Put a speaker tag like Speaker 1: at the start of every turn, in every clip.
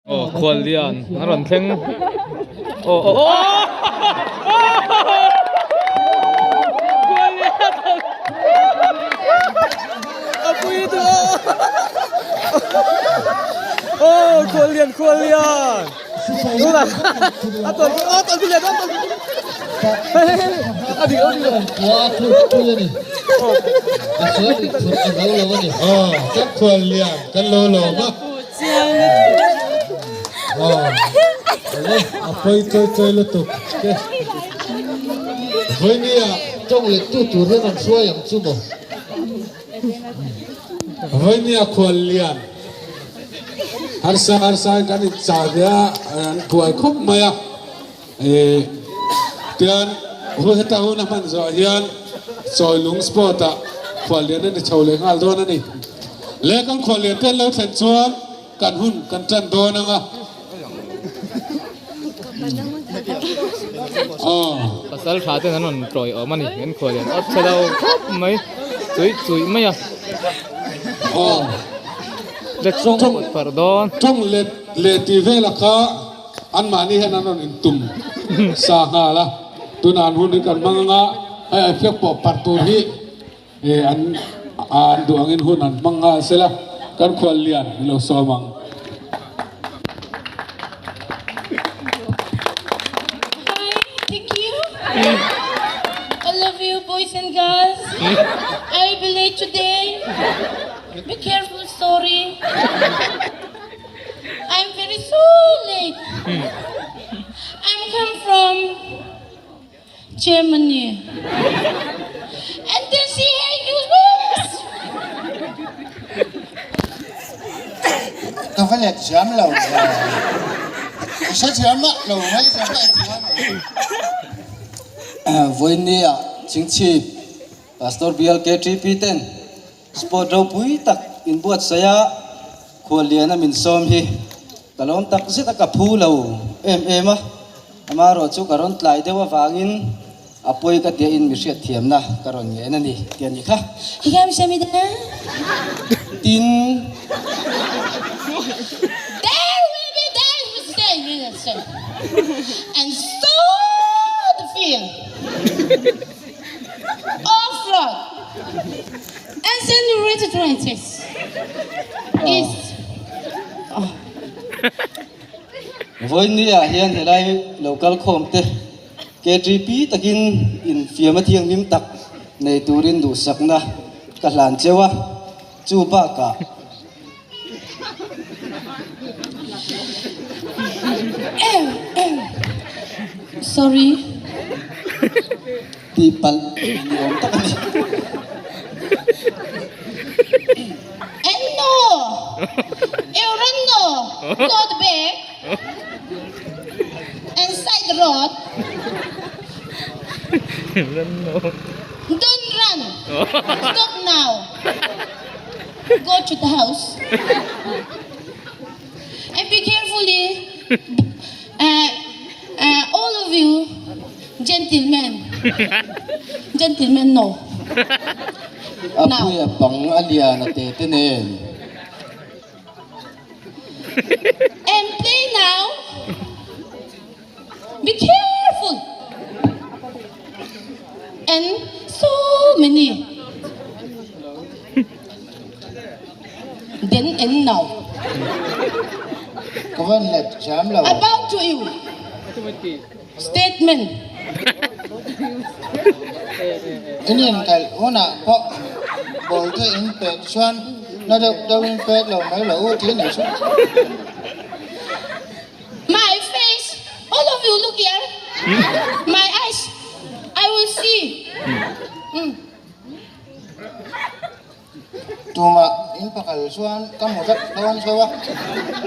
Speaker 1: โอ้ควรเรียนนักเรียนเข่งโอ้ควรเรียนapa itu oh Khuallian itulah atau lihat adik
Speaker 2: wah Khuallian nih kan Khuallian kan lolo mah apa itu letup ini ya trong itu turun dan suai yang cuma ini ya Khuallian harsa kan caga kuai kop maya tian hui tahu naman zohian soilung spota Khuallian ni chawle ngal do na ni lekan Khuallian ten lo chen chuan kan hun kan chan do na nga
Speaker 1: pasal sate nanon troy mani ngen Khuallian chadau mai cui mai à let pardon
Speaker 2: trong let TV la kha an mani hen anon in tum sa nga la tunan hun kan manga ai phek po partu hi an duangin hun an manga sela kan Khuallian lo somang
Speaker 3: Thank you. I love you, boys and girls. I'll be late today. Be careful, sorry. I'm very so late. I'm come from Germany. And then see how you was.
Speaker 4: Không phải là chém lầu sẽ chém á lầu mấy sẽ phải chém với nia Chhingchhip Pastor Bial KTP ten sport rau pui tak in buat saya Khuallian na min som hi kalom tak zita ka phu lo em a amaro chu karon tlai dewa wangin apoi ka tia in mi hriat thiam na karon nge na ni tian ni kha
Speaker 3: Higam samida.
Speaker 4: tin
Speaker 3: There will be days we stay minister. And so the field. Off road. And send the returns. East.
Speaker 4: với nia hian he lai local khom te KTP takin in fiam a thiang mim tak nei turin du sakna ka hlan chewa chu ba ka
Speaker 3: Sorry.
Speaker 4: people ni om tak ni
Speaker 3: And no. Erando. Go the back. And side the road. Don't run. Stop now. Go to the house. And be carefully. All of you, gentlemen. Gentlemen, no.
Speaker 4: apui apang alia na te tenen
Speaker 3: And play now. Be careful. And so many. Then and now.
Speaker 4: có vấn là chém lầu
Speaker 3: About to you. Statement.
Speaker 4: ini kai ona ko bol te in pek chuan na do in pek lo mai lo ti ni chu
Speaker 3: My face. All of you look here. My eyes. I will see.
Speaker 4: tuma in pakal chuan ka mo dak don chewa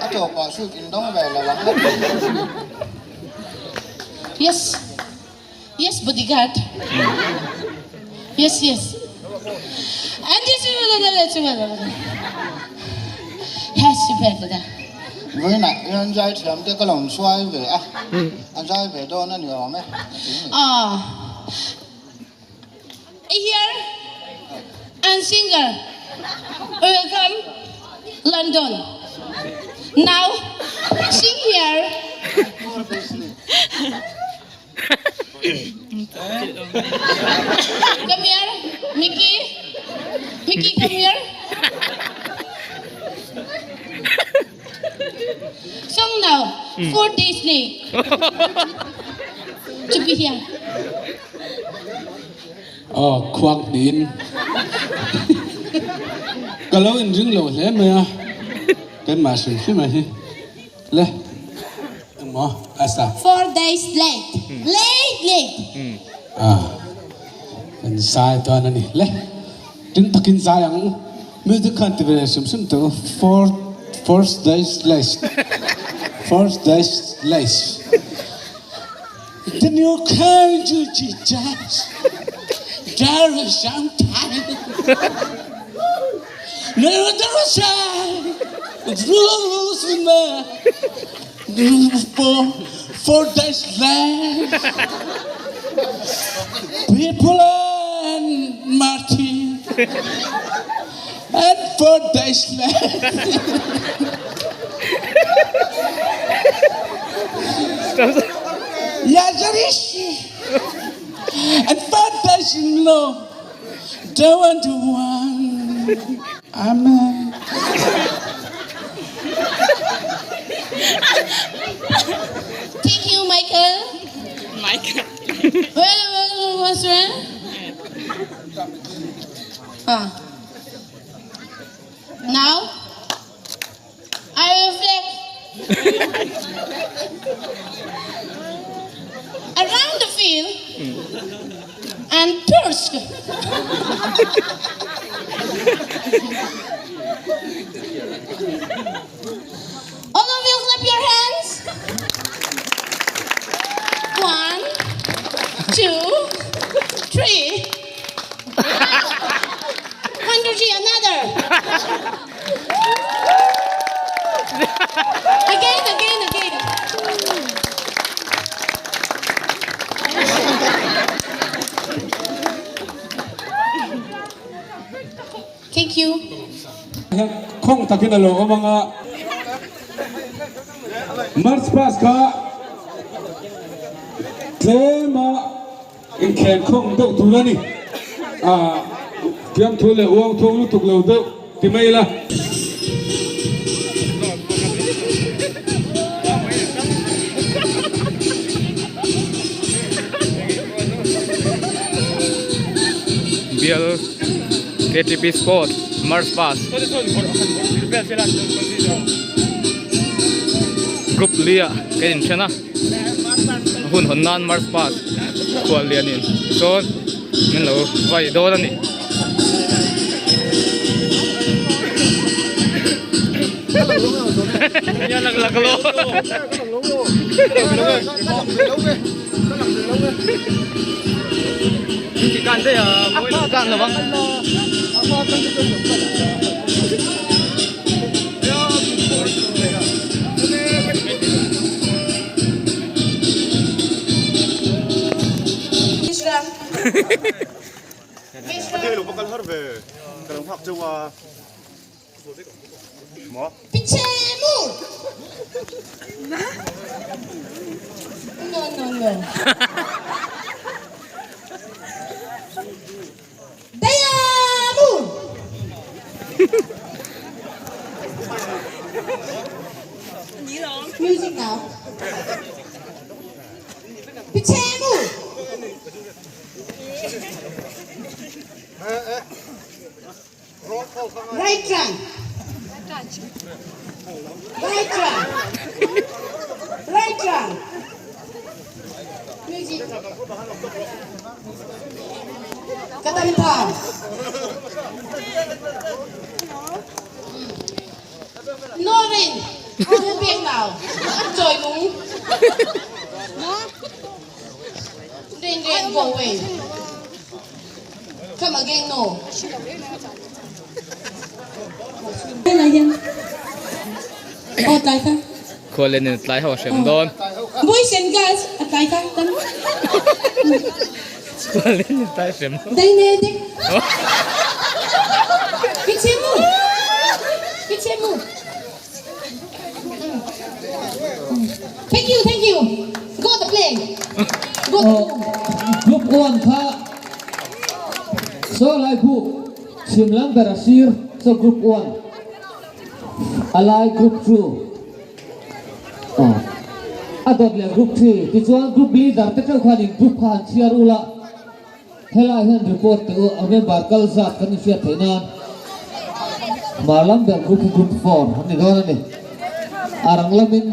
Speaker 4: a to pa su in dong ve la lang
Speaker 3: Yes. Yes, bodyguard. Yes. And this is Yes, you better.
Speaker 4: với lại anh trai chém te ka lom suai ve a anh trai ve do na ni o me
Speaker 3: Here and singer. Welcome, London. Now, sing here. Come here, Mickey. Mickey, come here. Song now. 4 days late. To be here.
Speaker 2: Khoang nín cái lâu in rừng lâu thế mà cái mà sừng khi mà hi lẽ mà asa
Speaker 3: 4 days late. Late.
Speaker 2: cái sai to anh này lẽ trứng takin sai ang music can't sum to first days late then you can't do just there is some time never there is time it's rules in there 4 days late people and Martin and 4 days late Yazarishi and 4 days in love don't want to one amen
Speaker 3: Thank you, Michael. Well, what's wrong? Now, I reflect. Around the field and Tursk. All of you clap your hands. 1, 2, 3. 1, 2, 3, another. Again. Thank you.
Speaker 2: không takin alo ko mga March pass ka tema in ken không đâu tu ni kiam thu le uang thu lu tuk lo đâu ti mai la
Speaker 1: Bial KTP Sport March Pass Group Lia cái gì thế na hun hồn nan March Pass Khuallian in so nên là vay đô đó nè nhà lạc lô chỉ cần thế à mỗi cần là vâng
Speaker 5: Dia lupa kan harbe. Kalau hak jawa. Mo?
Speaker 3: Pichemu. No. Diamond. Music now. Pichemu. Right trunk. Music. Katamtam. No rain. Too big now. Enjoy lung. Rain, go away. Come again, no. Đây là gì? Tại sao?
Speaker 1: Khuallian in tlai ho shem don
Speaker 3: Boys and girls, tại sao?
Speaker 1: Khuallian in tlai shem
Speaker 3: Đây nè, đây. Pichemu.
Speaker 6: so lai khu simlang berasir so group 1 alai group 2 adot le group 3 ti chuan group leader te tau khan in group khan chiar ula helai han report te ame barkal zat kan sia thainan malam ber group 4 ani don ani arang lamin